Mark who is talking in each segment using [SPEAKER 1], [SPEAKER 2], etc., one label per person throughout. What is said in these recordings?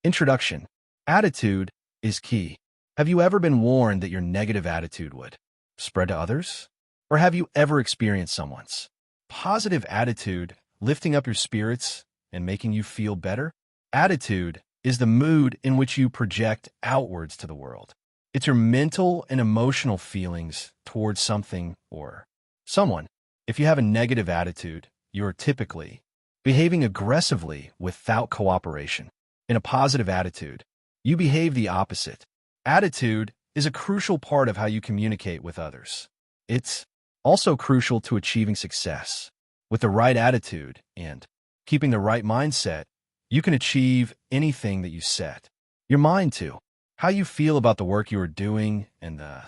[SPEAKER 1] Introduction. Attitude is key. Have you ever been warned that your negative attitude would spread to others? Or have you ever experienced someone's positive attitude lifting up your spirits and making you feel better? Attitude is the mood in which you project outwards to the world. It's your mental and emotional feelings towards something or someone. If you have a negative attitude, you're typically behaving aggressively without cooperation. In a positive attitude, you behave the opposite. Attitude is a crucial part of how you communicate with others. It's also crucial to achieving success. With the right attitude and keeping the right mindset, you can achieve anything that you set your mind to. How you feel about the work you are doing and the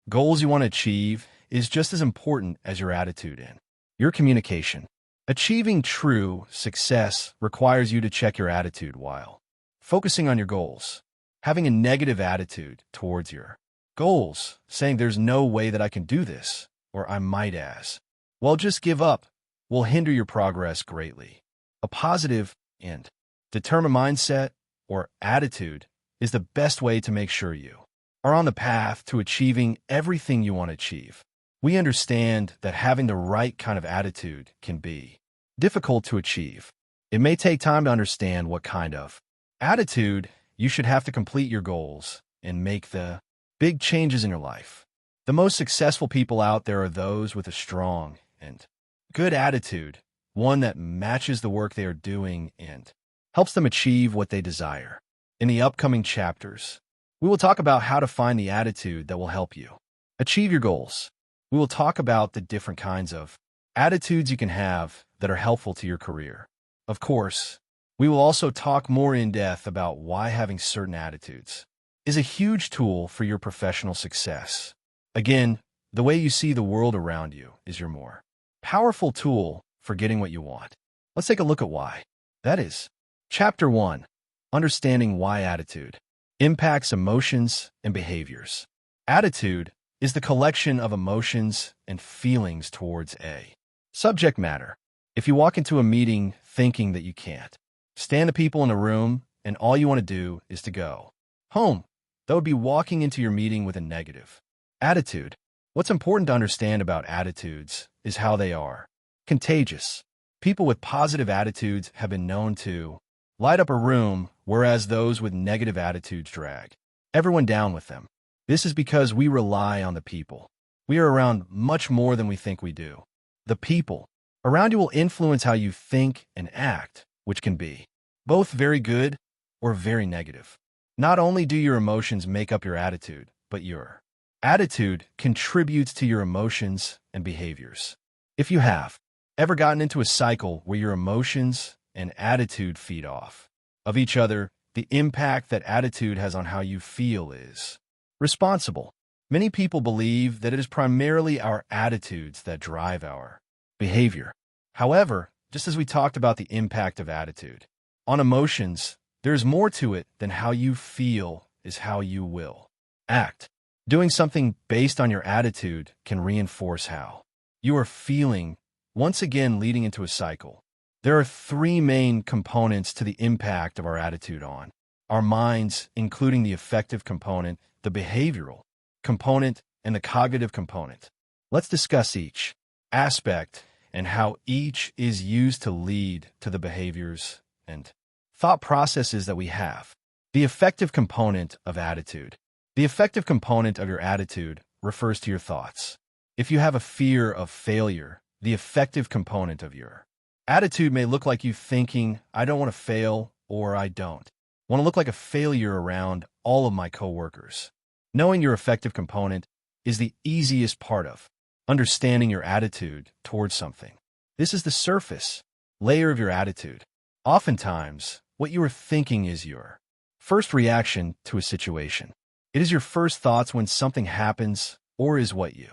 [SPEAKER 1] goals you want to achieve is just as important as your attitude in your communication. Achieving true success requires you to check your attitude while focusing on your goals. Having a negative attitude towards your goals, saying there's no way that I can do this, or I might as well just give up, will hinder your progress greatly. A positive and determined mindset or attitude is the best way to make sure you are on the path to achieving everything you want to achieve. We understand that having the right kind of attitude can be difficult to achieve. It may take time to understand what kind of attitude you should have to complete your goals and make the big changes in your life. The most successful people out there are those with a strong and good attitude, one that matches the work they are doing and helps them achieve what they desire. In the upcoming chapters, we will talk about how to find the attitude that will help you achieve your goals. We will talk about the different kinds of attitudes you can have that are helpful to your career. Of course, we will also talk more in depth about why having certain attitudes is a huge tool for your professional success. Again, the way you see the world around you is your more powerful tool for getting what you want. Let's take a look at why. That is, Chapter 1, Understanding Why Attitude Impacts Emotions and Behaviors. Attitude is the collection of emotions and feelings towards a subject matter. If you walk into a meeting thinking that you can't stand the people in a room and all you want to do is to go home, that would be walking into your meeting with a negative attitude. What's important to understand about attitudes is how they are contagious. People with positive attitudes have been known to light up a room, whereas those with negative attitudes drag everyone down with them. This is because we rely on the people we are around much more than we think we do. The people around you will influence how you think and act, which can be both very good or very negative. Not only do your emotions make up your attitude, but your attitude contributes to your emotions and behaviors. If you have ever gotten into a cycle where your emotions and attitude feed off of each other, the impact that attitude has on how you feel is responsible. Many people believe that it is primarily our attitudes that drive our behavior. However, just as we talked about the impact of attitude on emotions, there's more to it than how you feel is how you will act. Doing something based on your attitude can reinforce how you are feeling, once again leading into a cycle. There are three main components to the impact of our attitude on our minds, including the affective component, the behavioral component, and the cognitive component. Let's discuss each aspect and how each is used to lead to the behaviors and thought processes that we have. The affective component of attitude. The affective component of your attitude refers to your thoughts. If you have a fear of failure, the affective component of your attitude may look like you thinking, I don't want to fail, or I don't want to look like a failure around all of my coworkers. Knowing your affective component is the easiest part of understanding your attitude towards something. This is the surface layer of your attitude. Oftentimes, what you are thinking is your first reaction to a situation. It is your first thoughts when something happens, or is what you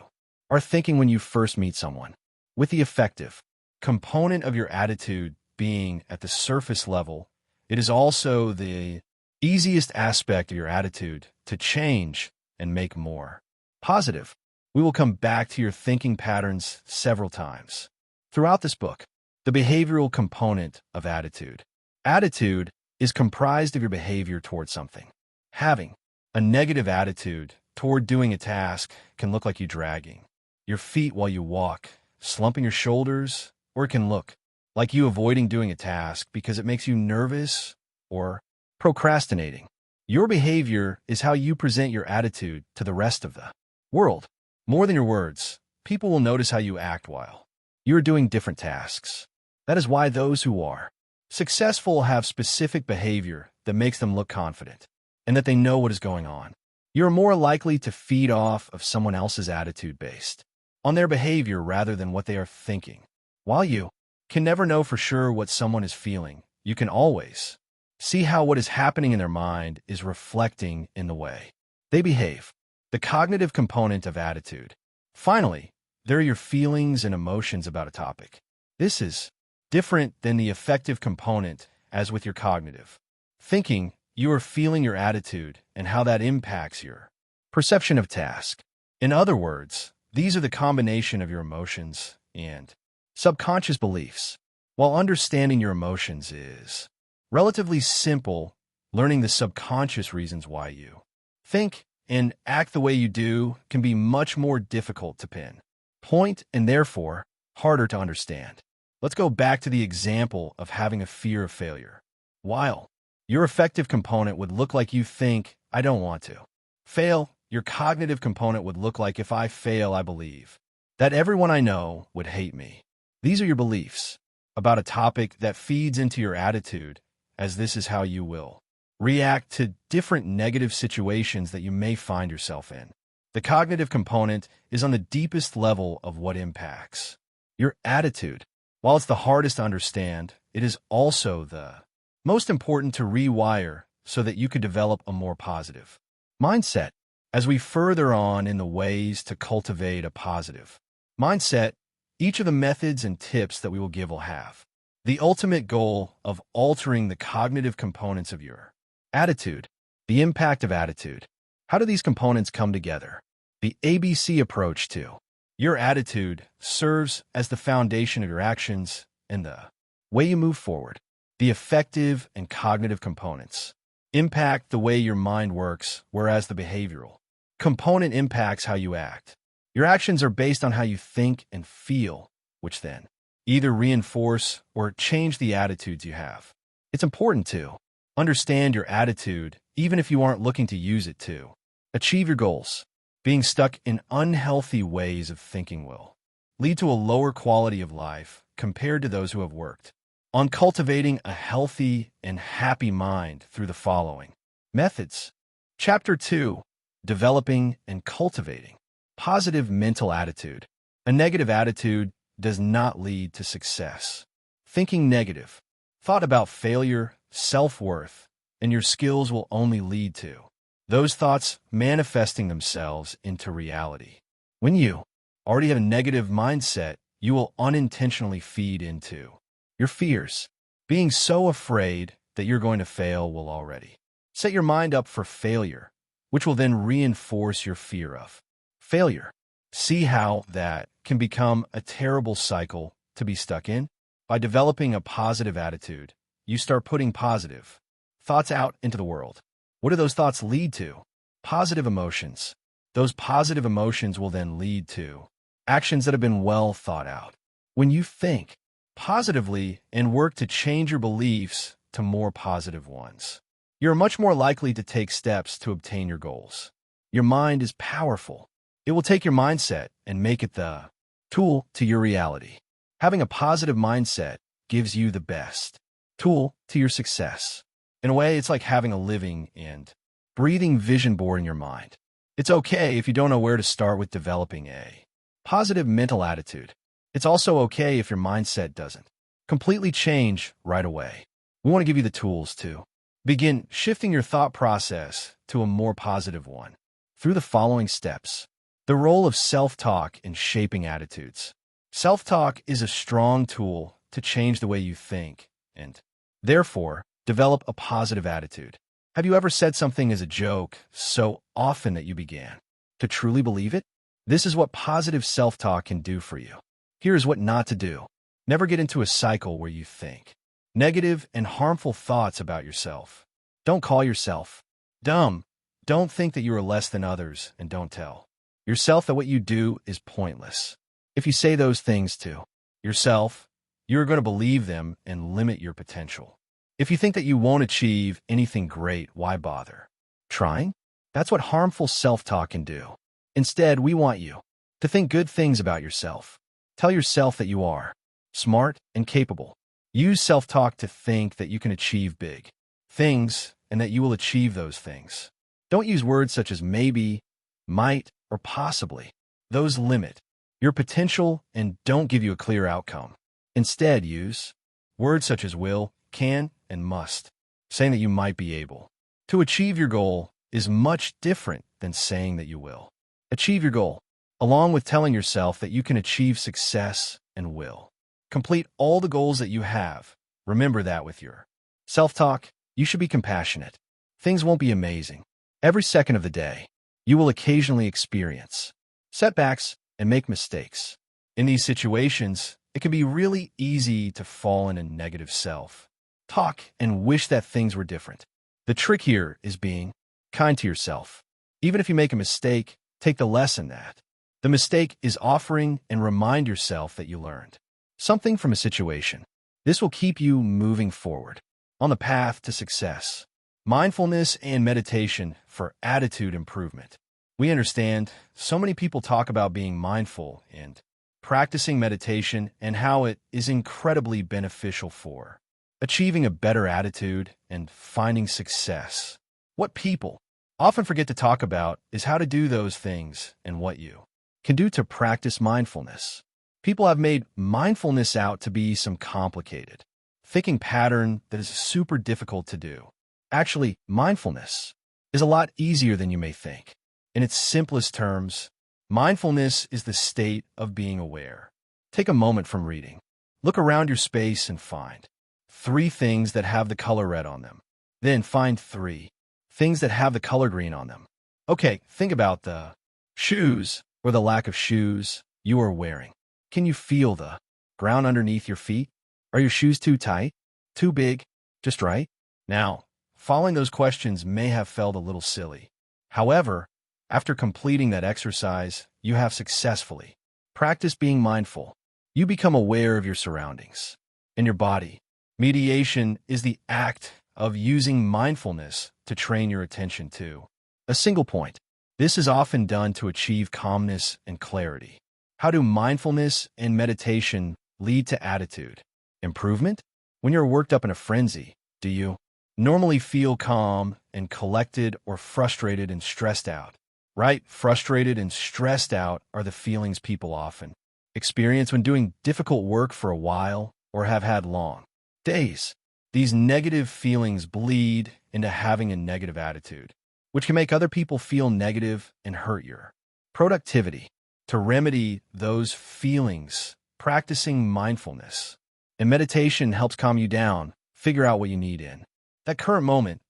[SPEAKER 1] are thinking when you first meet someone. With the affective component of your attitude being at the surface level, it is also the easiest aspect of your attitude to change and make more positive. We will come back to your thinking patterns several times throughout this book. The behavioral component of attitude. Attitude is comprised of your behavior toward something. Having a negative attitude toward doing a task can look like you dragging your feet while you walk, slumping your shoulders, or it can look like you avoiding doing a task because it makes you nervous or procrastinating. Your behavior is how you present your attitude to the rest of the world. More than your words, people will notice how you act while you are doing different tasks. That is why those who are successful have specific behavior that makes them look confident and that they know what is going on. You are more likely to feed off of someone else's attitude based on their behavior rather than what they are thinking. While you can never know for sure what someone is feeling, you can always see how what is happening in their mind is reflecting in the way they behave. The cognitive component of attitude. Finally, there are your feelings and emotions about a topic. This is different than the affective component as with your cognitive thinking. You are feeling your attitude and how that impacts your perception of task. In other words, these are the combination of your emotions and subconscious beliefs. While understanding your emotions is relatively simple, learning the subconscious reasons why you think and act the way you do can be much more difficult to pinpoint and therefore harder to understand. Let's go back to the example of having a fear of failure. While your affective component would look like you think, I don't want to fail, your cognitive component would look like if I fail, I believe that everyone I know would hate me. These are your beliefs about a topic that feeds into your attitude, as this is how you will react to different negative situations that you may find yourself in. The cognitive component is on the deepest level of what impacts your attitude. While it's the hardest to understand, it is also the most important to rewire so that you could develop a more positive mindset. As we further on in the ways to cultivate a positive mindset, each of the methods and tips that we will give will have the ultimate goal of altering the cognitive components of your attitude. The impact of attitude. How do these components come together? The ABC approach to your attitude serves as the foundation of your actions and the way you move forward. The affective and cognitive components impact the way your mind works, whereas the behavioral component impacts how you act. Your actions are based on how you think and feel, which then either reinforce or change the attitudes you have. It's important to understand your attitude, even if you aren't looking to use it to achieve your goals. Being stuck in unhealthy ways of thinking will lead to a lower quality of life compared to those who have worked on cultivating a healthy and happy mind through the following methods. Chapter 2, Developing and Cultivating Positive Mental Attitude. A negative attitude does not lead to success. Thinking negative thought about failure, self-worth, and your skills will only lead to those thoughts manifesting themselves into reality. When you already have a negative mindset, you will unintentionally feed into your fears. Being so afraid that you're going to fail will already set your mind up for failure, which will then reinforce your fear of failure. See how that can become a terrible cycle to be stuck in? By developing a positive attitude, you start putting positive thoughts out into the world. What do those thoughts lead to? Positive emotions. Those positive emotions will then lead to actions that have been well thought out. When you think positively and work to change your beliefs to more positive ones, you're much more likely to take steps to obtain your goals. Your mind is powerful. It will take your mindset and make it the tool to your reality. Having a positive mindset gives you the best tool to your success. In a way, it's like having a living and breathing vision board in your mind. It's okay if you don't know where to start with developing a positive mental attitude. It's also okay if your mindset doesn't completely change right away. We want to give you the tools to begin shifting your thought process to a more positive one through the following steps. The role of self-talk in shaping attitudes. Self-talk is a strong tool to change the way you think and, therefore, develop a positive attitude. Have you ever said something as a joke so often that you began to truly believe it? This is what positive self-talk can do for you. Here is what not to do. Never get into a cycle where you think negative and harmful thoughts about yourself. Don't call yourself dumb. Don't think that you are less than others, and don't tell yourself that what you do is pointless. If you say those things to yourself, you're going to believe them and limit your potential. If you think that you won't achieve anything great, why bother trying? That's what harmful self-talk can do. Instead, we want you to think good things about yourself. Tell yourself that you are smart and capable. Use self-talk to think that you can achieve big things and that you will achieve those things. Don't use words such as maybe, might, or possibly. Those limit your potential and don't give you a clear outcome. Instead, use words such as will, can, and must, saying that you might be able to achieve your goal is much different than saying that you will achieve your goal, along with telling yourself that you can achieve success and will complete all the goals that you have. Remember that with your self-talk, you should be compassionate. Things won't be amazing every second of the day. You will occasionally experience setbacks and make mistakes. In these situations, it can be really easy to fall in a negative self-talk and wish that things were different. The trick here is being kind to yourself. Even if you make a mistake, take the lesson that the mistake is offering and remind yourself that you learned something from a situation. This will keep you moving forward on the path to success. Mindfulness and meditation for attitude improvement. We understand so many people talk about being mindful and practicing meditation and how it is incredibly beneficial for achieving a better attitude and finding success. What people often forget to talk about is how to do those things and what you can do to practice mindfulness. People have made mindfulness out to be some complicated thinking pattern that is super difficult to do. Actually, mindfulness is a lot easier than you may think. In its simplest terms, mindfulness is the state of being aware. Take a moment from reading. Look around your space and find 3 things that have the color red on them. Then find 3 things that have the color green on them. Okay, think about the shoes or the lack of shoes you are wearing. Can you feel the ground underneath your feet? Are your shoes too tight? Too big? Just right? Now, following those questions may have felt a little silly. However, after completing that exercise, you have successfully practiced being mindful. You become aware of your surroundings and your body. Meditation is the act of using mindfulness to train your attention to a single point. This is often done to achieve calmness and clarity. How do mindfulness and meditation lead to attitude improvement? When you're worked up in a frenzy, do you normally feel calm and collected or frustrated and stressed out? Right? Frustrated and stressed out are the feelings people often experience when doing difficult work for a while or have had long days. These negative feelings bleed into having a negative attitude, which can make other people feel negative and hurt your productivity. To remedy those feelings, practicing mindfulness and meditation helps calm you down, figure out what you need in that current moment.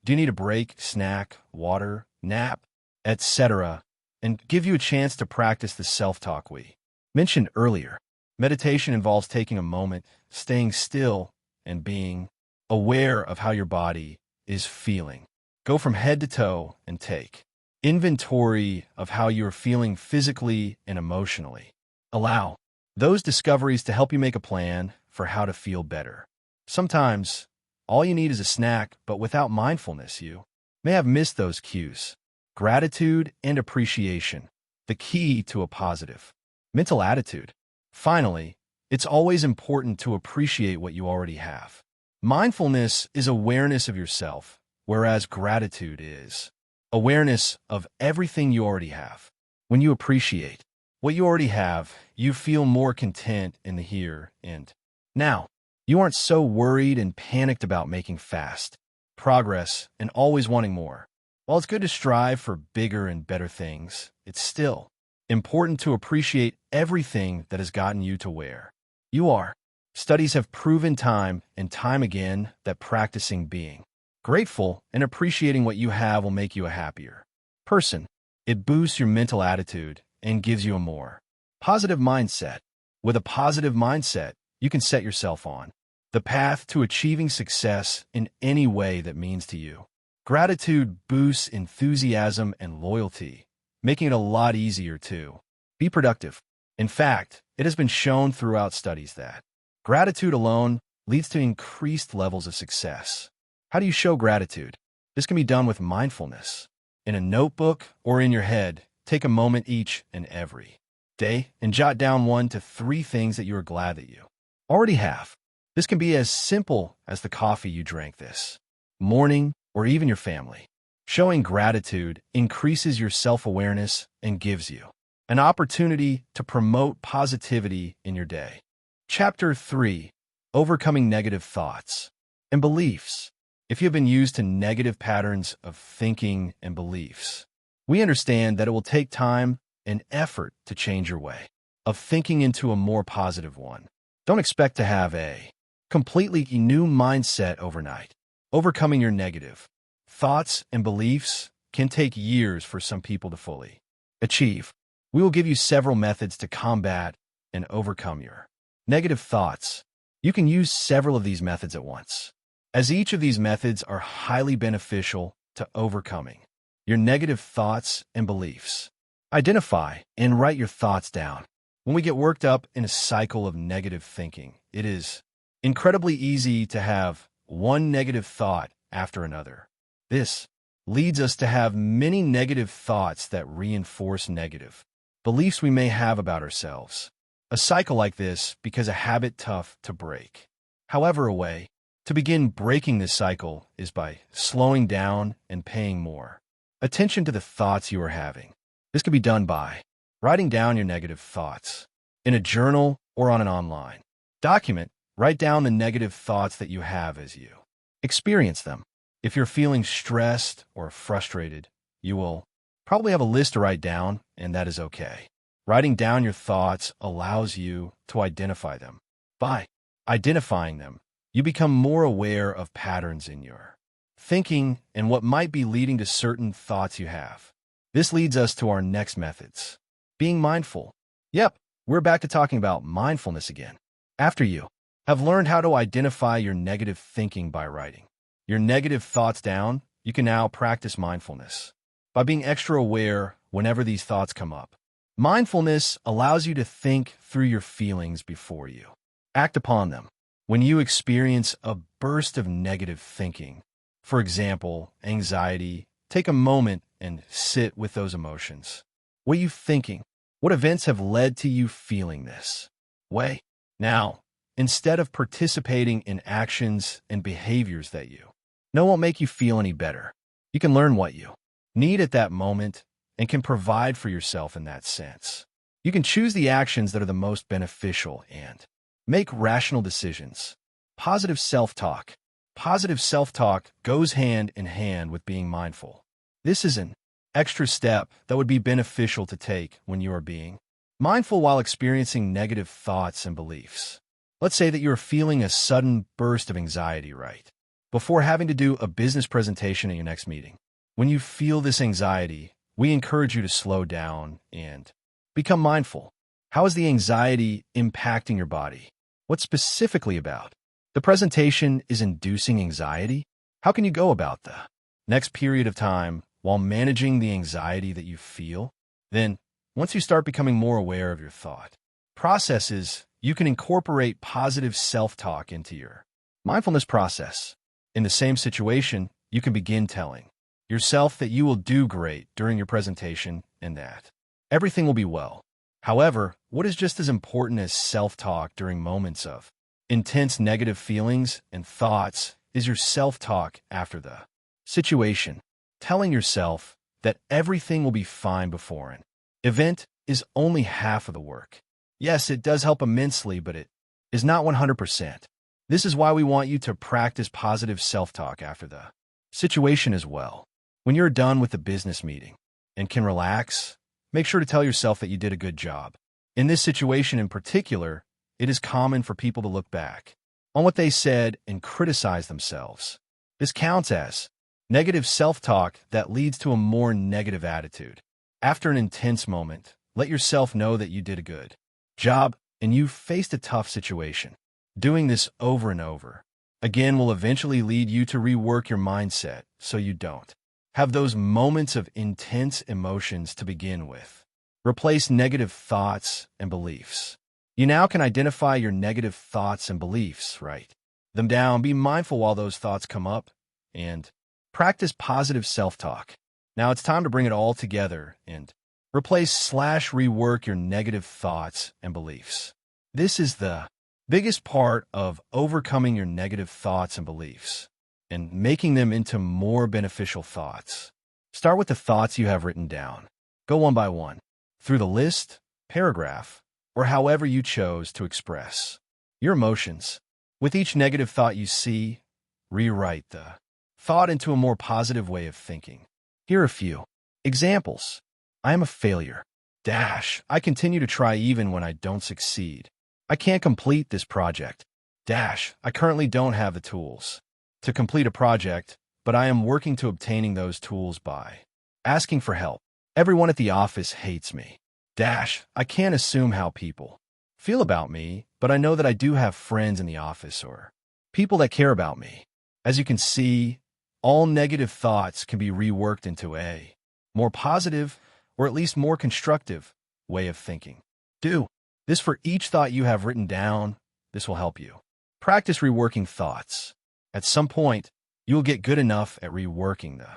[SPEAKER 1] Do you need a break, snack, water, nap, etc., and give you a chance to practice the self-talk we mentioned earlier. Meditation involves taking a moment, staying still, and being aware of how your body is feeling. Go from head to toe and take inventory of how you are feeling physically and emotionally. Allow those discoveries to help you make a plan for how to feel better. Sometimes, all you need is a snack, but without mindfulness, you may have missed those cues. Gratitude and appreciation, the key to a positive mental attitude. Finally, it's always important to appreciate what you already have. Mindfulness is awareness of yourself, whereas gratitude is awareness of everything you already have. When you appreciate what you already have, you feel more content in the here and now. You aren't so worried and panicked about making fast progress and always wanting more. While it's good to strive for bigger and better things, it's still important to appreciate everything that has gotten you to where you are. Studies have proven time and time again that practicing being grateful and appreciating what you have will make you a happier person. It boosts your mental attitude and gives you a more positive mindset. With a positive mindset, you can set yourself on the path to achieving success in any way that means to you. Gratitude boosts enthusiasm and loyalty, making it a lot easier to be productive. In fact, it has been shown throughout studies that gratitude alone leads to increased levels of success. How do you show gratitude? This can be done with mindfulness. In a notebook or in your head, take a moment each and every day and jot down 1 to 3 things that you are glad that you already have. This can be as simple as the coffee you drank this morning or even your family. Showing gratitude increases your self-awareness and gives you an opportunity to promote positivity in your day. Chapter 3: Overcoming Negative Thoughts and Beliefs. If you have been used to negative patterns of thinking and beliefs, we understand that it will take time and effort to change your way of thinking into a more positive one. Don't expect to have a completely new mindset overnight. Overcoming your negative thoughts and beliefs can take years for some people to fully achieve. We will give you several methods to combat and overcome your negative thoughts. You can use several of these methods at once, as each of these methods are highly beneficial to overcoming your negative thoughts and beliefs. Identify and write your thoughts down. When we get worked up in a cycle of negative thinking, it is incredibly easy to have one negative thought after another. This leads us to have many negative thoughts that reinforce negative beliefs we may have about ourselves. A cycle like this becomes a habit tough to break. However, a way to begin breaking this cycle is by slowing down and paying more attention to the thoughts you are having. This can be done by writing down your negative thoughts in a journal or on an online document. Write down the negative thoughts that you have as you experience them. If you're feeling stressed or frustrated, you will probably have a list to write down, and that is okay. Writing down your thoughts allows you to identify them. By identifying them, you become more aware of patterns in your thinking and what might be leading to certain thoughts you have. This leads us to our next methods. Being mindful. Yep, we're back to talking about mindfulness again. After you have learned how to identify your negative thinking by writing your negative thoughts down, you can now practice mindfulness by being extra aware whenever these thoughts come up. Mindfulness allows you to think through your feelings before you act upon them. When you experience a burst of negative thinking, for example, anxiety, take a moment and sit with those emotions. What are you thinking? What events have led to you feeling this way? Now, instead of participating in actions and behaviors that you know won't make you feel any better, you can learn what you need at that moment and can provide for yourself in that sense. You can choose the actions that are the most beneficial and make rational decisions. Positive self-talk. Positive self-talk goes hand in hand with being mindful. This is an extra step that would be beneficial to take when you are being mindful while experiencing negative thoughts and beliefs. Let's say that you are feeling a sudden burst of anxiety right before having to do a business presentation at your next meeting. When you feel this anxiety, we encourage you to slow down and become mindful. How is the anxiety impacting your body? What specifically about the presentation is inducing anxiety? How can you go about the next period of time while managing the anxiety that you feel? Then, once you start becoming more aware of your thought processes, you can incorporate positive self-talk into your mindfulness process. In the same situation, you can begin telling yourself that you will do great during your presentation and that everything will be well. However, what is just as important as self-talk during moments of intense negative feelings and thoughts is your self-talk after the situation. Telling yourself that everything will be fine before an event is only half of the work. Yes, it does help immensely, but it is not 100%. This is why we want you to practice positive self-talk after the situation as well. When you're done with the business meeting and can relax, make sure to tell yourself that you did a good job. In this situation in particular, it is common for people to look back on what they said and criticize themselves. This counts as negative self-talk that leads to a more negative attitude. After an intense moment, let yourself know that you did a good job and you faced a tough situation. Doing this over and over again will eventually lead you to rework your mindset so you don't have those moments of intense emotions to begin with. Replace negative thoughts and beliefs. You now can identify your negative thoughts and beliefs, write them down, be mindful while those thoughts come up, and practice positive self-talk. Now it's time to bring it all together and replace/rework your negative thoughts and beliefs. This is the biggest part of overcoming your negative thoughts and beliefs and making them into more beneficial thoughts. Start with the thoughts you have written down. Go one by one through the list, paragraph, or however you chose to express your emotions. With each negative thought you see, rewrite the thought into a more positive way of thinking. Here are a few examples. I am a failure. I continue to try even when I don't succeed. I can't complete this project. I currently don't have the tools to complete a project, but I am working to obtaining those tools by asking for help. Everyone at the office hates me. I can't assume how people feel about me, but I know that I do have friends in the office or people that care about me. As you can see, all negative thoughts can be reworked into a more positive, or at least more constructive, way of thinking. Do this for each thought you have written down. This will help you practice reworking thoughts. At some point, you will get good enough at reworking the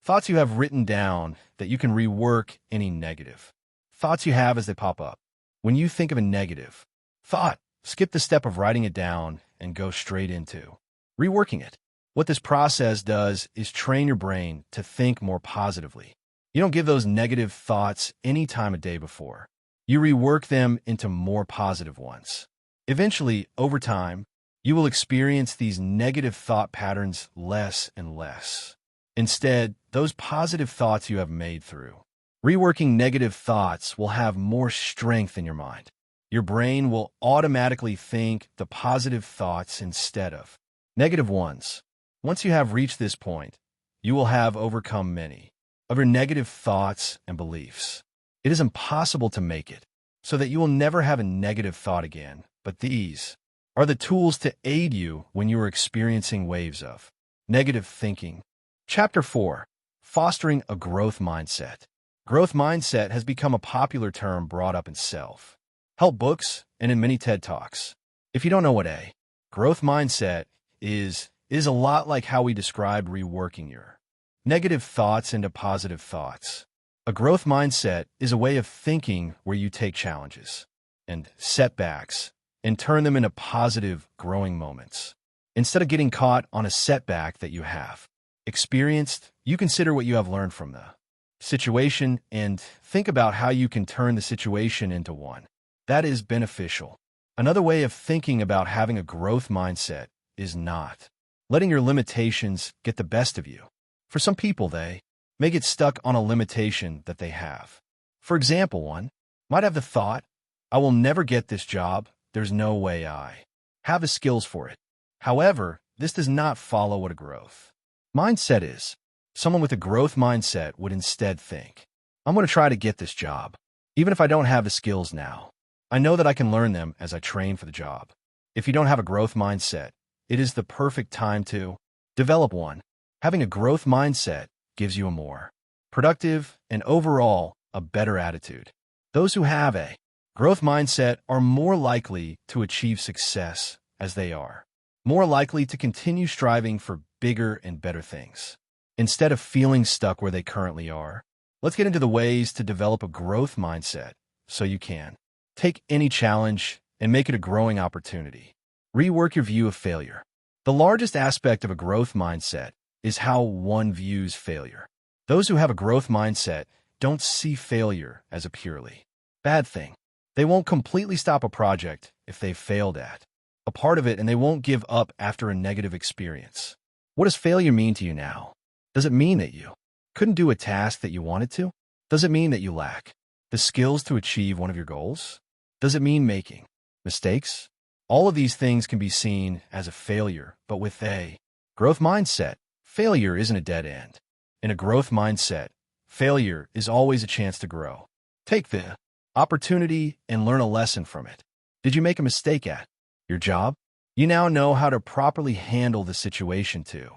[SPEAKER 1] thoughts you have written down that you can rework any negative thoughts you have as they pop up. When you think of a negative thought, skip the step of writing it down and go straight into reworking it. What this process does is train your brain to think more positively. You don't give those negative thoughts any time of day before. You rework them into more positive ones. Eventually, over time, you will experience these negative thought patterns less and less. Instead, those positive thoughts you have made through reworking negative thoughts will have more strength in your mind. Your brain will automatically think the positive thoughts instead of negative ones. Once you have reached this point, you will have overcome many of your negative thoughts and beliefs. It is impossible to make it so that you will never have a negative thought again, but these are the tools to aid you when you are experiencing waves of negative thinking. Chapter 4. Fostering a Growth Mindset. Growth mindset has become a popular term brought up in self-help books and in many TED Talks. If you don't know what a growth mindset is a lot like how we described reworking your negative thoughts into positive thoughts. A growth mindset is a way of thinking where you take challenges and setbacks and turn them into positive, growing moments. Instead of getting caught on a setback that you have experienced, you consider what you have learned from the situation and think about how you can turn the situation into one that is beneficial. Another way of thinking about having a growth mindset is not letting your limitations get the best of you. For some people, they may get stuck on a limitation that they have. For example, one might have the thought, I will never get this job. There's no way I have the skills for it. However, this does not follow what a growth mindset is. Someone with a growth mindset would instead think, I'm going to try to get this job. Even if I don't have the skills now, I know that I can learn them as I train for the job. If you don't have a growth mindset, it is the perfect time to develop one. Having a growth mindset gives you a more productive and overall a better attitude. Those who have a growth mindset are more likely to achieve success, as they are more likely to continue striving for bigger and better things. Instead of feeling stuck where they currently are, let's get into the ways to develop a growth mindset so you can take any challenge and make it a growing opportunity. Rework your view of failure. The largest aspect of a growth mindset is how one views failure. Those who have a growth mindset don't see failure as a purely bad thing. They won't completely stop a project if they failed at a part of it, and they won't give up after a negative experience. What does failure mean to you now? Does it mean that you couldn't do a task that you wanted to? Does it mean that you lack the skills to achieve one of your goals? Does it mean making mistakes? All of these things can be seen as a failure, but with a growth mindset, failure isn't a dead end. In a growth mindset, failure is always a chance to grow. Take the opportunity and learn a lesson from it. Did you make a mistake at your job? You now know how to properly handle the situation too.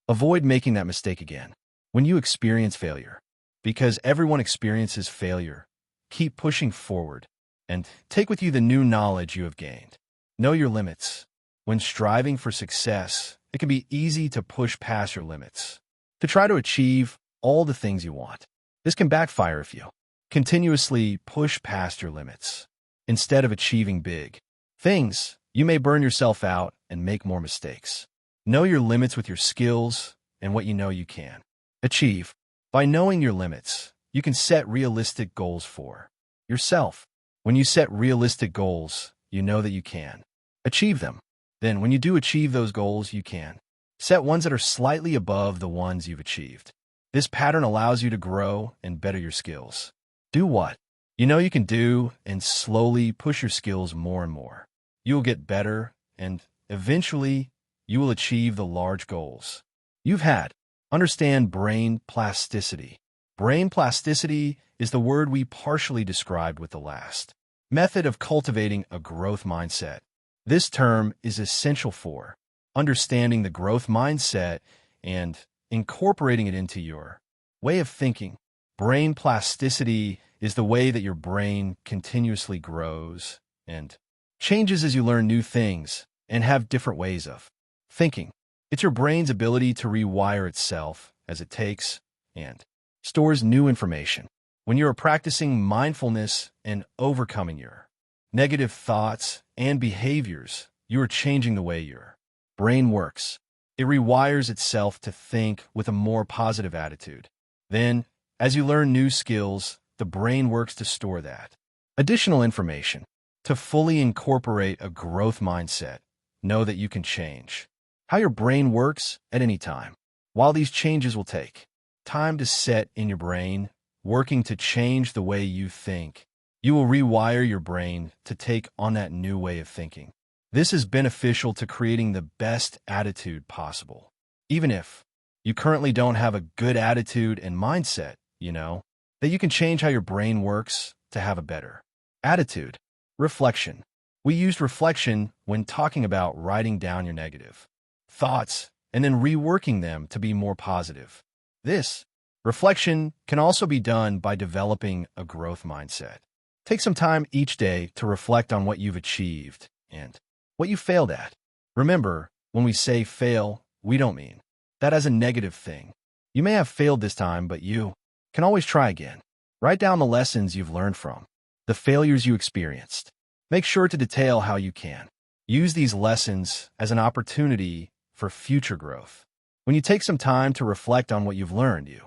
[SPEAKER 1] Avoid making that mistake again. When you experience failure, because everyone experiences failure, keep pushing forward and take with you the new knowledge you have gained. Know your limits. When striving for success, it can be easy to push past your limits, to try to achieve all the things you want. This can backfire if you continuously push past your limits. Instead of achieving big things, you may burn yourself out and make more mistakes. Know your limits with your skills and what you know you can achieve. By knowing your limits, you can set realistic goals for yourself. When you set realistic goals, you know that you can achieve them. Then, when you do achieve those goals, you can set ones that are slightly above the ones you've achieved. This pattern allows you to grow and better your skills. Do what you know you can do and slowly push your skills more and more. You will get better and eventually you will achieve the large goals you've had. Understand brain plasticity. Brain plasticity is the word we partially described with the last method of cultivating a growth mindset. This term is essential for understanding the growth mindset and incorporating it into your way of thinking. Brain plasticity is the way that your brain continuously grows and changes as you learn new things and have different ways of thinking. It's your brain's ability to rewire itself as it takes and stores new information. When you are practicing mindfulness and overcoming your negative thoughts and behaviors, you are changing the way your brain works. It rewires itself to think with a more positive attitude. Then, as you learn new skills, the brain works to store that additional information. To fully incorporate a growth mindset, know that you can change how your brain works at any time. While these changes will take time to set in your brain, working to change the way you think, you will rewire your brain to take on that new way of thinking. This is beneficial to creating the best attitude possible. Even if you currently don't have a good attitude and mindset, you know that you can change how your brain works to have a better attitude. Reflection. We used reflection when talking about writing down your negative thoughts and then reworking them to be more positive. This reflection can also be done by developing a growth mindset. Take some time each day to reflect on what you've achieved and what you failed at. Remember, when we say fail, we don't mean that as a negative thing. You may have failed this time, but you can always try again. Write down the lessons you've learned from the failures you experienced. Make sure to detail how you can use these lessons as an opportunity for future growth. When you take some time to reflect on what you've learned, you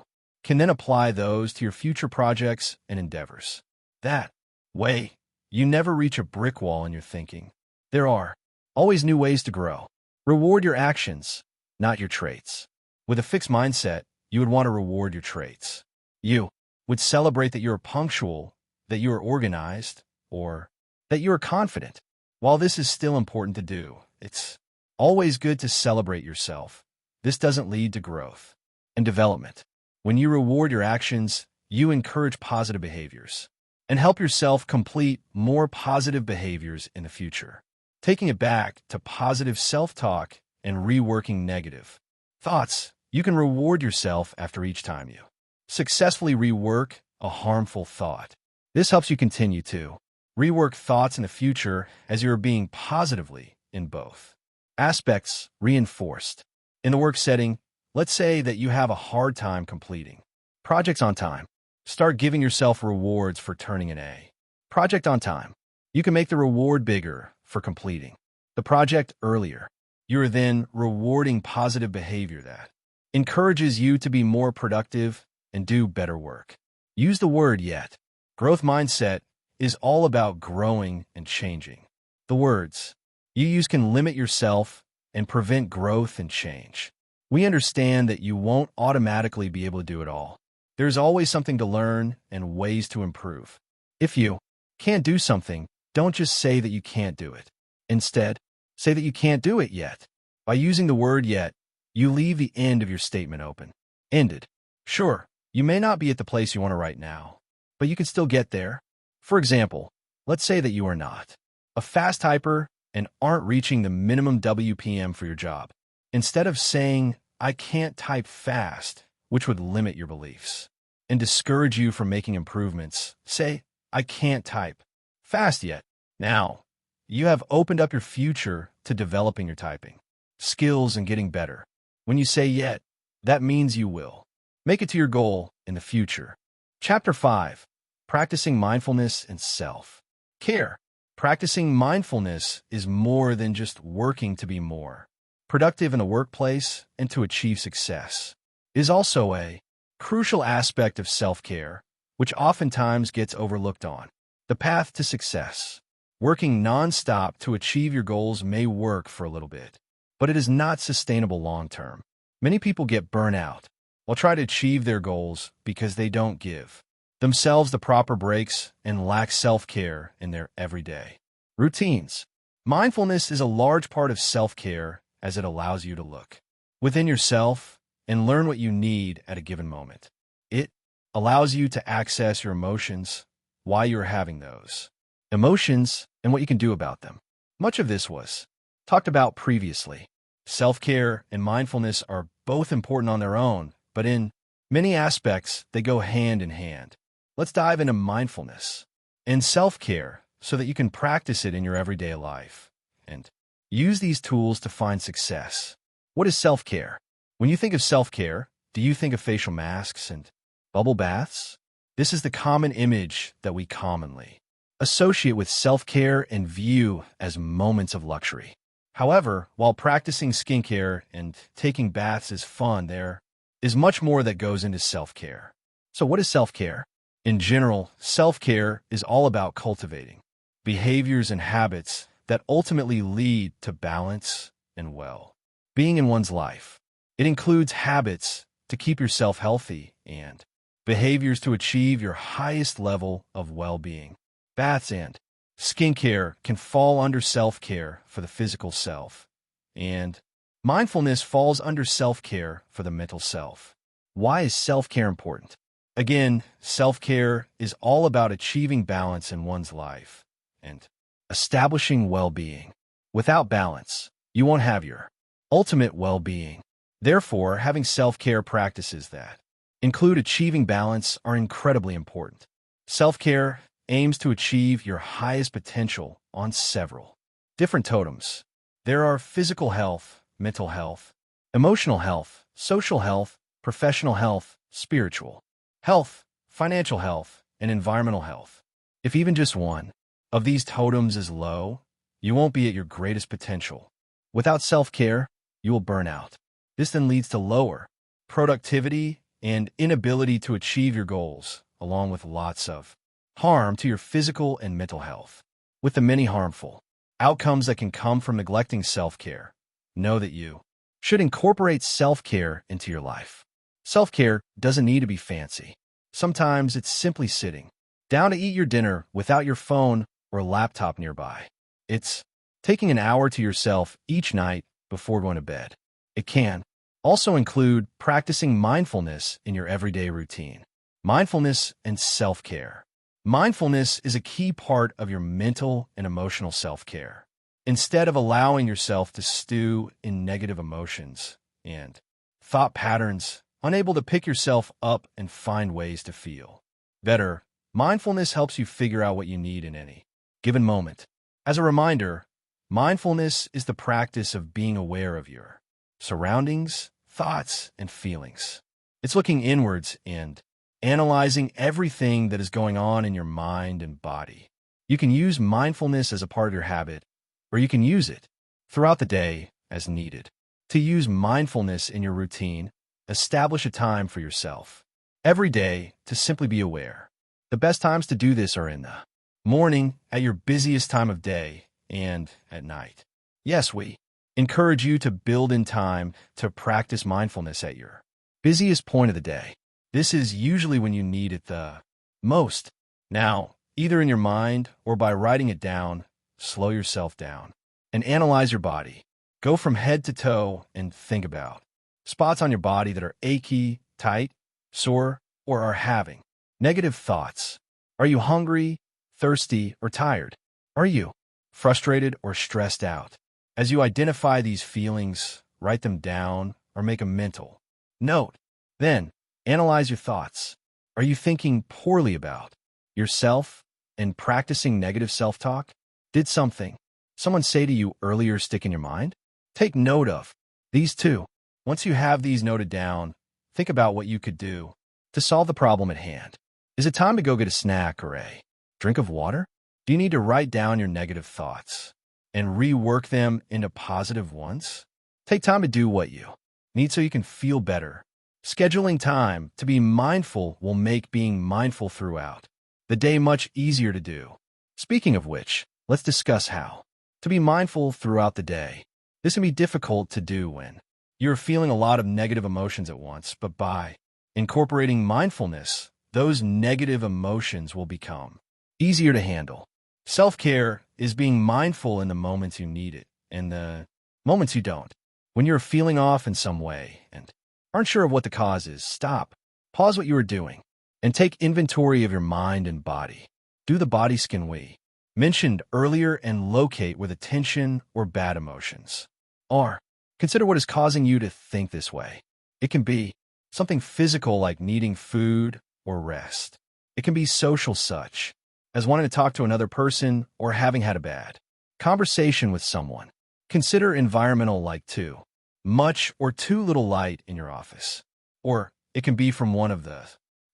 [SPEAKER 1] can then apply those to your future projects and endeavors. That way, you never reach a brick wall in your thinking. There are always new ways to grow. Reward your actions, not your traits. With a fixed mindset, you would want to reward your traits. You would celebrate that you are punctual, that you are organized, or that you are confident. While this is still important to do, it's always good to celebrate yourself. This doesn't lead to growth and development. When you reward your actions, you encourage positive behaviors and help yourself complete more positive behaviors in the future. Taking it back to positive self-talk and reworking negative thoughts, you can reward yourself after each time you successfully rework a harmful thought. This helps you continue to rework thoughts in the future as you are being positively in both aspects reinforced. In the work setting, let's say that you have a hard time completing projects on time. Start giving yourself rewards for turning an A project on time. You can make the reward bigger for completing the project earlier. You are then rewarding positive behavior that encourages you to be more productive and do better work. Use the word yet. Growth mindset is all about growing and changing. The words you use can limit yourself and prevent growth and change. We understand that you won't automatically be able to do it all. There's always something to learn and ways to improve. If you can't do something, don't just say that you can't do it. Instead, say that you can't do it yet. By using the word yet, you leave the end of your statement open. Ended. Sure, you may not be at the place you want to right now, but you can still get there. For example, let's say that you are not a fast typer and aren't reaching the minimum WPM for your job. Instead of saying, I can't type fast, which would limit your beliefs and discourage you from making improvements, say, I can't type fast yet. Now, you have opened up your future to developing your typing skills and getting better. When you say yet, that means you will make it to your goal in the future. Chapter 5. Practicing Mindfulness and Self-Care. Practicing mindfulness is more than just working to be more productive in the workplace and to achieve success. It is also a crucial aspect of self-care, which oftentimes gets overlooked on the path to success. Working non-stop to achieve your goals may work for a little bit, but it is not sustainable long-term. Many people get burnout while trying to achieve their goals because they don't give themselves the proper breaks and lack self-care in their everyday routines. Mindfulness is a large part of self-care as it allows you to look within yourself and learn what you need at a given moment. It allows you to access your emotions, why you're having those emotions, and what you can do about them. Much of this was talked about previously. Self-care and mindfulness are both important on their own, but in many aspects, they go hand in hand. Let's dive into mindfulness and self-care so that you can practice it in your everyday life and use these tools to find success. What is self-care? When you think of self-care, do you think of facial masks and bubble baths? This is the common image that we commonly associate with self-care and view as moments of luxury. However, while practicing skincare and taking baths is fun, there is much more that goes into self-care. So what is self-care? In general, self-care is all about cultivating behaviors and habits that ultimately lead to balance and well-being in one's life. It includes habits to keep yourself healthy and behaviors to achieve your highest level of well-being. Baths and skincare can fall under self-care for the physical self, and mindfulness falls under self-care for the mental self. Why is self-care important? Again, self-care is all about achieving balance in one's life and establishing well-being. Without balance, you won't have your ultimate well-being. Therefore, having self-care practices that include achieving balance are incredibly important. Self-care aims to achieve your highest potential on several different totems. There are physical health, mental health, emotional health, social health, professional health, spiritual health, financial health, and environmental health. If even just one of these totems is low, you won't be at your greatest potential. Without self-care, you will burn out. This then leads to lower productivity and inability to achieve your goals, along with lots of harm to your physical and mental health. With the many harmful outcomes that can come from neglecting self-care, know that you should incorporate self-care into your life. Self-care doesn't need to be fancy. Sometimes it's simply sitting down to eat your dinner without your phone or laptop nearby. It's taking an hour to yourself each night before going to bed. It can also include practicing mindfulness in your everyday routine. Mindfulness and self-care. Mindfulness is a key part of your mental and emotional self-care. Instead of allowing yourself to stew in negative emotions and thought patterns, unable to pick yourself up and find ways to feel better, mindfulness helps you figure out what you need in any given moment. As a reminder, mindfulness is the practice of being aware of your surroundings, thoughts, and feelings. It's looking inwards and analyzing everything that is going on in your mind and body. You can use mindfulness as a part of your habit, or you can use it throughout the day as needed. To use mindfulness in your routine, establish a time for yourself every day to simply be aware. The best times to do this are in the morning, at your busiest time of day, and at night. Yes, we encourage you to build in time to practice mindfulness at your busiest point of the day. This is usually when you need it the most. Now, either in your mind or by writing it down, slow yourself down and analyze your body. Go from head to toe and think about spots on your body that are achy, tight, sore, or are having negative thoughts. Are you hungry, thirsty, or tired? Are you frustrated, or stressed out. As you identify these feelings, write them down or make a mental note. Then, analyze your thoughts. Are you thinking poorly about yourself and practicing negative self-talk? Did someone say to you earlier stick in your mind? Take note of these two. Once you have these noted down, think about what you could do to solve the problem at hand. Is it time to go get a snack or a drink of water? Do you need to write down your negative thoughts and rework them into positive ones? Take time to do what you need so you can feel better. Scheduling time to be mindful will make being mindful throughout the day much easier to do. Speaking of which, let's discuss how to be mindful throughout the day. This can be difficult to do when you're feeling a lot of negative emotions at once, but by incorporating mindfulness, those negative emotions will become easier to handle. Self-care is being mindful in the moments you need it and the moments you don't. When you're feeling off in some way and aren't sure of what the cause is, stop, pause what you are doing, and take inventory of your mind and body. Do the body scan we mentioned earlier and locate where the tension or bad emotions are. Consider what is causing you to think this way. It can be something physical like needing food or rest. It can be social, such as wanting to talk to another person or having had a bad conversation with someone. Consider environmental, like too much or too little light in your office. Or it can be from one of the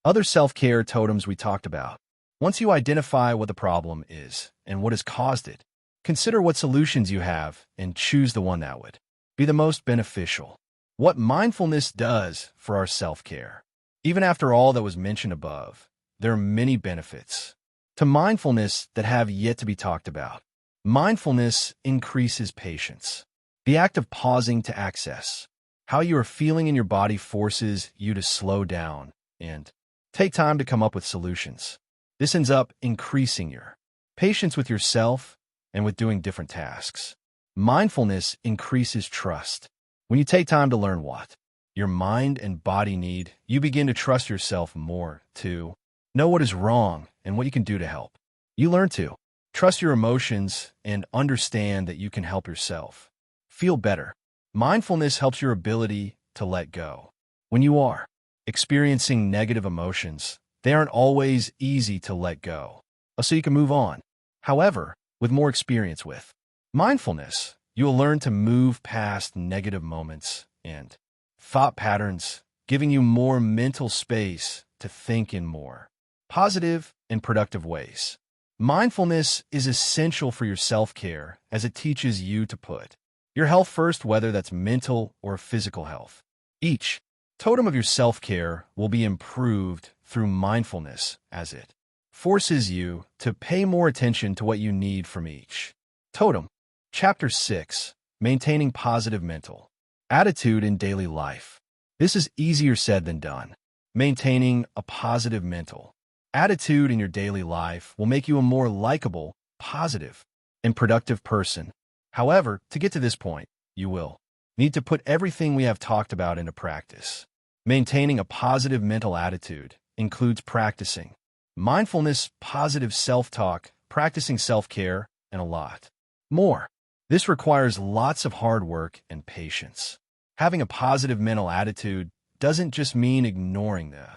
[SPEAKER 1] other self-care totems we talked about. Once you identify what the problem is and what has caused it, consider what solutions you have and choose the one that would be the most beneficial. What mindfulness does for our self-care. Even after all that was mentioned above, there are many benefits to mindfulness that have yet to be talked about. Mindfulness increases patience. The act of pausing to access how you are feeling in your body forces you to slow down and take time to come up with solutions. This ends up increasing your patience with yourself and with doing different tasks. Mindfulness increases trust. When you take time to learn what your mind and body need, you begin to trust yourself more to know what is wrong and what you can do to help. You learn to trust your emotions and understand that you can help yourself feel better. Mindfulness helps your ability to let go. When you are experiencing negative emotions, they aren't always easy to let go, so you can move on. However, with more experience with mindfulness, you will learn to move past negative moments and thought patterns, giving you more mental space to think in more positive and productive ways. Mindfulness is essential for your self-care as it teaches you to put your health first, whether that's mental or physical health. Each totem of your self-care will be improved through mindfulness as it forces you to pay more attention to what you need from each totem. Chapter 6. Maintaining positive mental attitude in daily life. This is easier said than done. Maintaining a positive mental attitude in your daily life will make you a more likable, positive, and productive person. However, to get to this point, you will need to put everything we have talked about into practice. Maintaining a positive mental attitude includes practicing mindfulness, positive self-talk, practicing self-care, and a lot more. This requires lots of hard work and patience. Having a positive mental attitude doesn't just mean ignoring the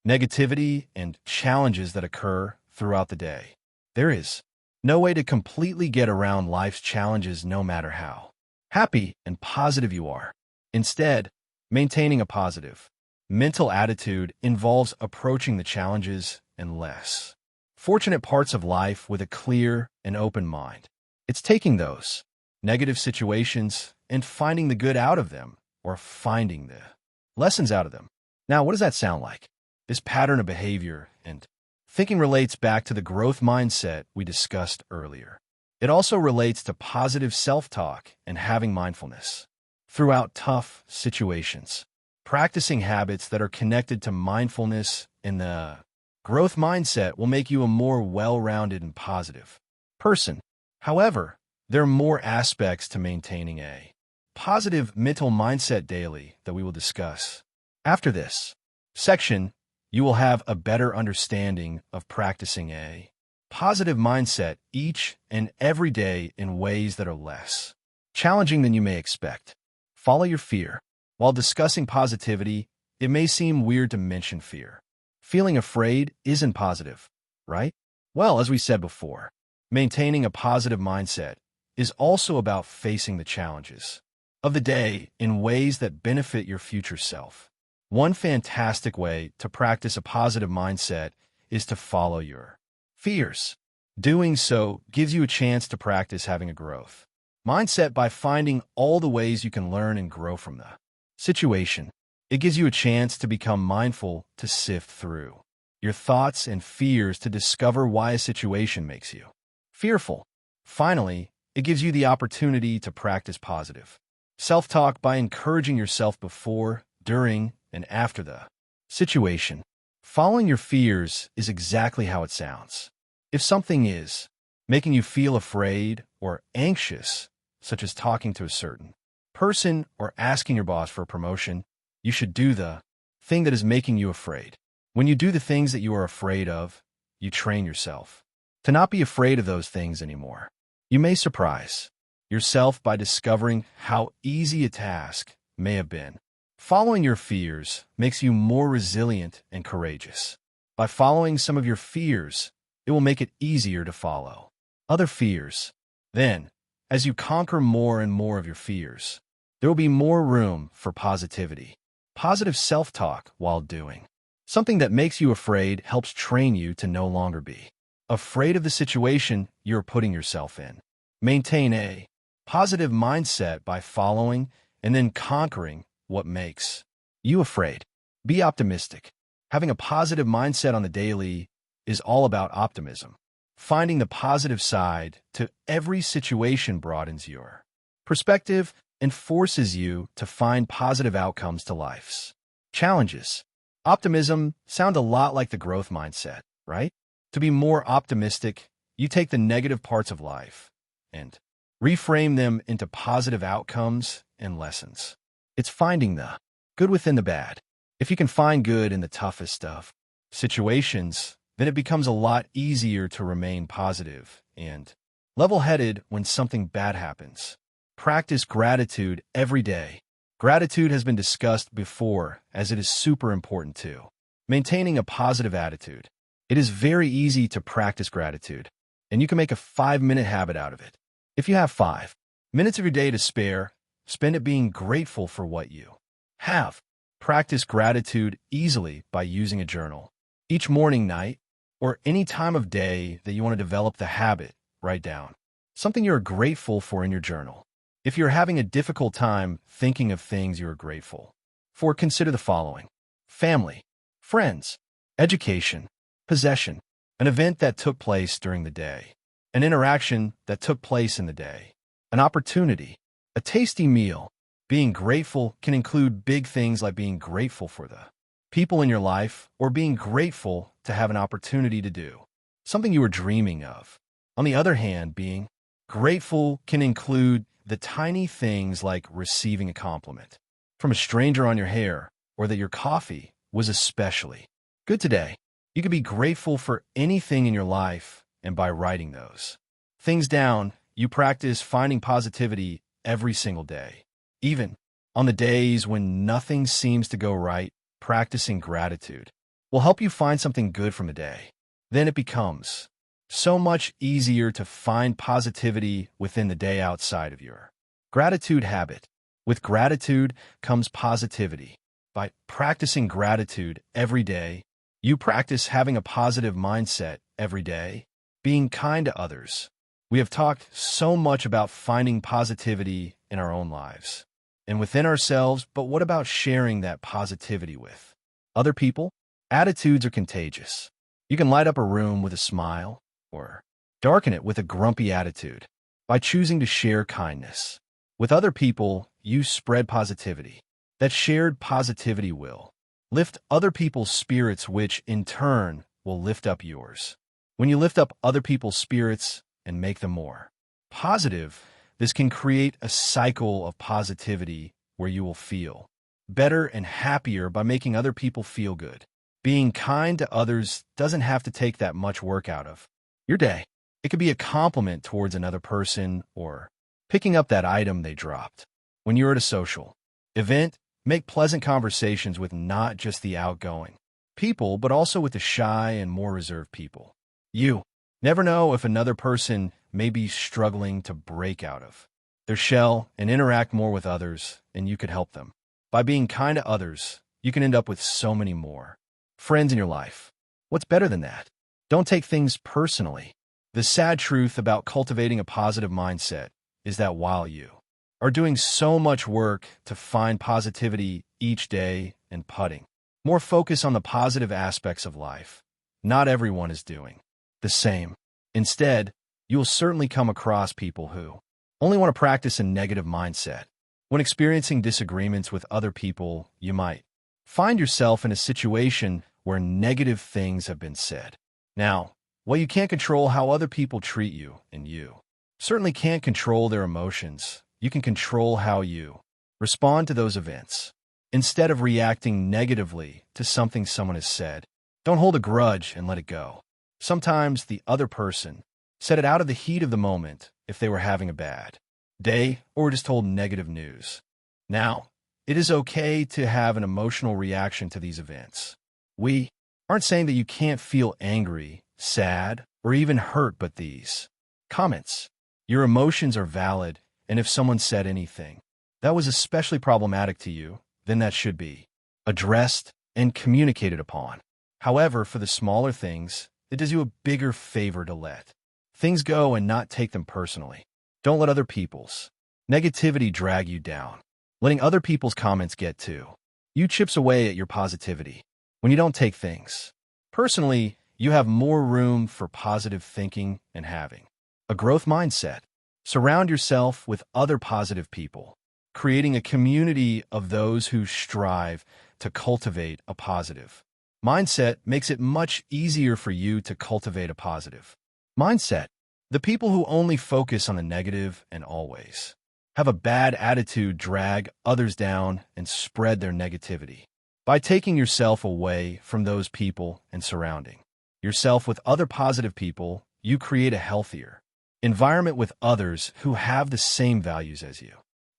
[SPEAKER 1] negativity and challenges that occur throughout the day. There is no way to completely get around life's challenges, no matter how happy and positive you are. Instead, maintaining a positive mental attitude involves approaching the challenges and less fortunate parts of life with a clear and open mind. It's taking those negative situations and finding the good out of them, or finding the lessons out of them. Now, what does that sound like? This pattern of behavior and thinking relates back to the growth mindset we discussed earlier. It also relates to positive self-talk and having mindfulness throughout tough situations. Practicing habits that are connected to mindfulness and the growth mindset will make you a more well-rounded and positive person. However, there are more aspects to maintaining a positive mental mindset daily that we will discuss. After this section, you will have a better understanding of practicing a positive mindset each and every day in ways that are less challenging than you may expect. Follow your fear. While discussing positivity, it may seem weird to mention fear. Feeling afraid isn't positive, right? Well, as we said before, maintaining a positive mindset is also about facing the challenges of the day in ways that benefit your future self. One fantastic way to practice a positive mindset is to follow your fears. Doing so gives you a chance to practice having a growth mindset by finding all the ways you can learn and grow from the situation. It gives you a chance to become mindful, to sift through your thoughts and fears to discover why a situation makes you fearful. Finally, it gives you the opportunity to practice positive self-talk by encouraging yourself before, during, and after the situation. Following your fears is exactly how it sounds. If something is making you feel afraid or anxious, such as talking to a certain person or asking your boss for a promotion, you should do the thing that is making you afraid. When you do the things that you are afraid of, you train yourself to not be afraid of those things anymore. You may surprise yourself by discovering how easy a task may have been. Following your fears makes you more resilient and courageous. By following some of your fears, it will make it easier to follow other fears. Then, as you conquer more and more of your fears, there will be more room for positivity. Positive self-talk while doing something that makes you afraid helps train you to no longer be afraid of the situation you're putting yourself in. Maintain a positive mindset by following and then conquering what makes you afraid. Be optimistic. Having a positive mindset on the daily is all about optimism. Finding the positive side to every situation broadens your perspective and forces you to find positive outcomes to life's challenges. Optimism sounds a lot like the growth mindset, right? To be more optimistic, you take the negative parts of life and reframe them into positive outcomes and lessons. It's finding the good within the bad. If you can find good in the toughest of situations, then it becomes a lot easier to remain positive and level-headed when something bad happens. Practice gratitude every day. Gratitude has been discussed before, as it is super important too. Maintaining a positive attitude. It is very easy to practice gratitude, and you can make a 5-minute habit out of it. If you have 5 minutes of your day to spare, spend it being grateful for what you have. Practice gratitude easily by using a journal. Each morning, night, or any time of day that you want to develop the habit, write down something you're grateful for in your journal. If you're having a difficult time thinking of things you are grateful for, consider the following: family, friends, education, possession, an event that took place during the day, an interaction that took place in the day, an opportunity, a tasty meal. Being grateful can include big things like being grateful for the people in your life or being grateful to have an opportunity to do something you were dreaming of. On the other hand, being grateful can include the tiny things like receiving a compliment from a stranger on your hair or that your coffee was especially good today. You can be grateful for anything in your life, and by writing those things down, you practice finding positivity every single day. Even on the days when nothing seems to go right, practicing gratitude will help you find something good from the day. Then it becomes so much easier to find positivity within the day outside of your gratitude habit. With gratitude comes positivity. By practicing gratitude every day, you practice having a positive mindset every day, being kind to others. We have talked so much about finding positivity in our own lives and within ourselves, but what about sharing that positivity with other people? Attitudes are contagious. You can light up a room with a smile or darken it with a grumpy attitude. By choosing to share kindness with other people, you spread positivity. That shared positivity will lift other people's spirits, which in turn will lift up yours. When you lift up other people's spirits and make them more positive, this can create a cycle of positivity where you will feel better and happier by making other people feel good. Being kind to others doesn't have to take that much work out of your day. It could be a compliment towards another person or picking up that item they dropped. When you're at a social event, make pleasant conversations with not just the outgoing people, but also with the shy and more reserved people. You never know if another person may be struggling to break out of their shell and interact more with others, and you could help them. By being kind to others, you can end up with so many more friends in your life. What's better than that? Don't take things personally. The sad truth about cultivating a positive mindset is that while you are doing so much work to find positivity each day and putting more focus on the positive aspects of life, not everyone is doing the same. Instead, you will certainly come across people who only want to practice a negative mindset. When experiencing disagreements with other people, you might find yourself in a situation where negative things have been said. Now, while you can't control how other people treat you, and you certainly can't control their emotions, you can control how you respond to those events. Instead of reacting negatively to something someone has said, don't hold a grudge and let it go. Sometimes the other person said it out of the heat of the moment if they were having a bad day or just told negative news. Now, it is okay to have an emotional reaction to these events. We aren't saying that you can't feel angry, sad, or even hurt, but these comments, your emotions are valid, and if someone said anything that was especially problematic to you, then that should be addressed and communicated upon. However, for the smaller things, it does you a bigger favor to let things go and not take them personally. Don't let other people's negativity drag you down. Letting other people's comments get to you chips away at your positivity. When you don't take things personally, you have more room for positive thinking and having a growth mindset. Surround yourself with other positive people. Creating a community of those who strive to cultivate a positive mindset makes it much easier for you to cultivate a positive mindset. The people who only focus on the negative and always have a bad attitude drag others down and spread their negativity. By taking yourself away from those people and surrounding yourself with other positive people, you create a healthier environment with others who have the same values as you.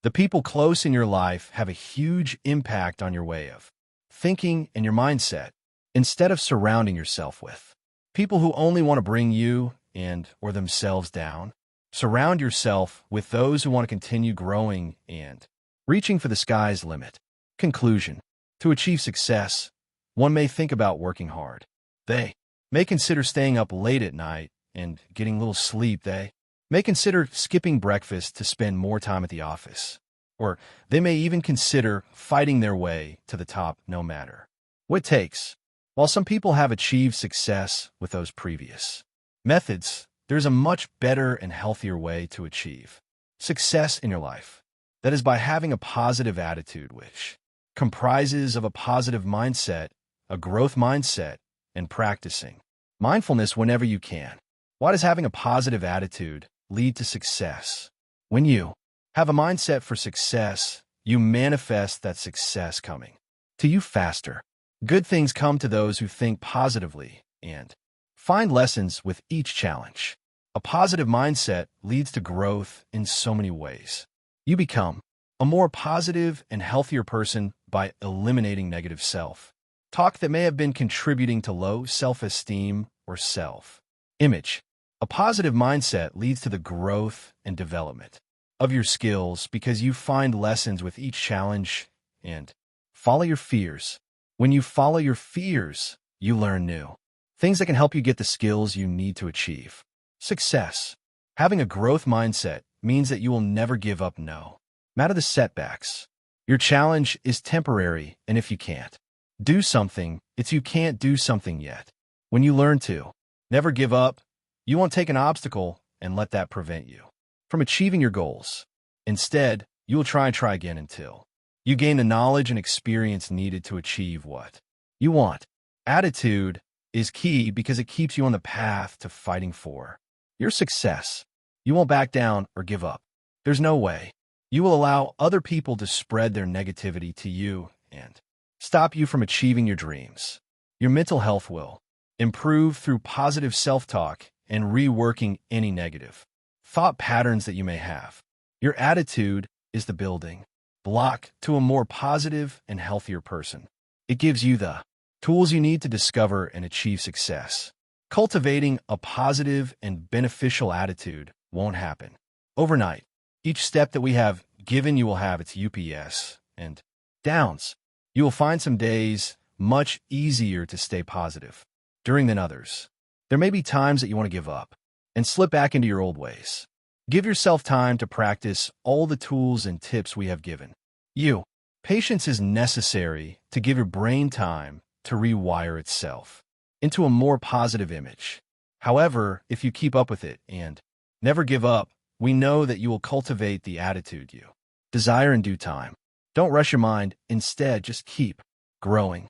[SPEAKER 1] The people close in your life have a huge impact on your way of thinking and your mindset. Instead of surrounding yourself with people who only want to bring you and or themselves down, surround yourself with those who want to continue growing and reaching for the sky's limit. Conclusion. To achieve success, one may think about working hard. They may consider staying up late at night and getting little sleep. They may consider skipping breakfast to spend more time at the office. Or they may even consider fighting their way to the top no matter what it takes. While some people have achieved success with those previous methods, there's a much better and healthier way to achieve success in your life. That is by having a positive attitude, which comprises of a positive mindset, a growth mindset, and practicing mindfulness whenever you can. Why does having a positive attitude lead to success? When you have a mindset for success, you manifest that success coming to you faster. Good things come to those who think positively and find lessons with each challenge. A positive mindset leads to growth in so many ways. You become a more positive and healthier person by eliminating negative self-talk that may have been contributing to low self-esteem or self-image. A positive mindset leads to the growth and development of your skills because you find lessons with each challenge and follow your fears. When you follow your fears, you learn new things that can help you get the skills you need to achieve success. Having a growth mindset means that you will never give up no matter the setbacks. Your challenge is temporary, and if you can't do something, it's you can't do something yet. When you learn to never give up, you won't take an obstacle and let that prevent you from achieving your goals. Instead, you will try again until you gain the knowledge and experience needed to achieve what you want. Attitude is key because it keeps you on the path to fighting for your success. You won't back down or give up. There's no way you will allow other people to spread their negativity to you and stop you from achieving your dreams. Your mental health will improve through positive self-talk and reworking any negative thought patterns that you may have. Your attitude is the building block to a more positive and healthier person. It gives you the tools you need to discover and achieve success. Cultivating a positive and beneficial attitude won't happen overnight. Each step that we have given you will have its UPS and downs. You will find some days much easier to stay positive during than others. There may be times that you want to give up and slip back into your old ways. Give yourself time to practice all the tools and tips we have given you. Patience is necessary to give your brain time to rewire itself into a more positive image. However, if you keep up with it and never give up, we know that you will cultivate the attitude you desire in due time. Don't rush your mind. Instead, just keep growing.